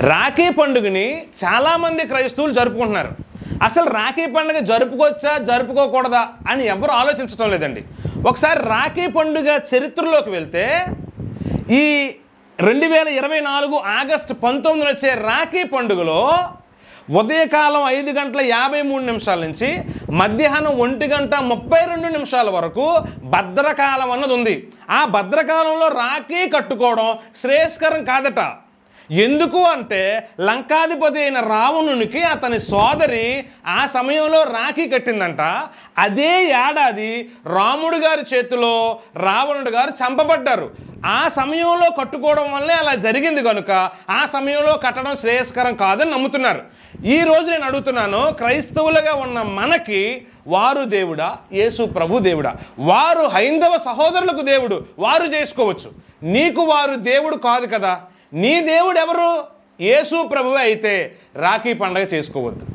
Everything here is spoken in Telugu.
రాఖీ పండుగని చాలామంది క్రైస్తవులు జరుపుకుంటున్నారు. అసలు రాఖీ పండుగ జరుపుకోవచ్చా జరుపుకోకూడదా అని ఎవరు ఆలోచించడం లేదండి. ఒకసారి రాఖీ పండుగ చరిత్రలోకి వెళ్తే ఈ 2024 ఆగస్టు 19 వచ్చే రాఖీ పండుగలో ఉదయకాలం 5:53 నుంచి మధ్యాహ్నం 1:32 వరకు భద్రకాలం అన్నది ఉంది. ఆ భద్రకాలంలో రాఖీ కట్టుకోవడం శ్రేయస్కరం కాదట. ఎందుకు అంటే లంకాధిపతి అయిన రావణునికి అతని సోదరి ఆ సమయంలో రాఖీ కట్టిందంట. అదే ఏడాది రాముడు గారి చేతిలో రావణుడు గారు చంపబడ్డారు. ఆ సమయంలో కట్టుకోవడం వల్లే అలా జరిగింది కనుక ఆ సమయంలో కట్టడం శ్రేయస్కరం కాదని నమ్ముతున్నారు. ఈరోజు నేను అడుగుతున్నాను, క్రైస్తవులుగా ఉన్న మనకి వారు దేవుడా, యేసు ప్రభు దేవుడా? వారు హైందవ సహోదరులకు దేవుడు, వారు చేసుకోవచ్చు. నీకు వారు దేవుడు కాదు కదా. నీ దేవుడు ఎవరు? యేసు ప్రభువే అయితే రాఖీ పండుగ చేసుకోవద్దు.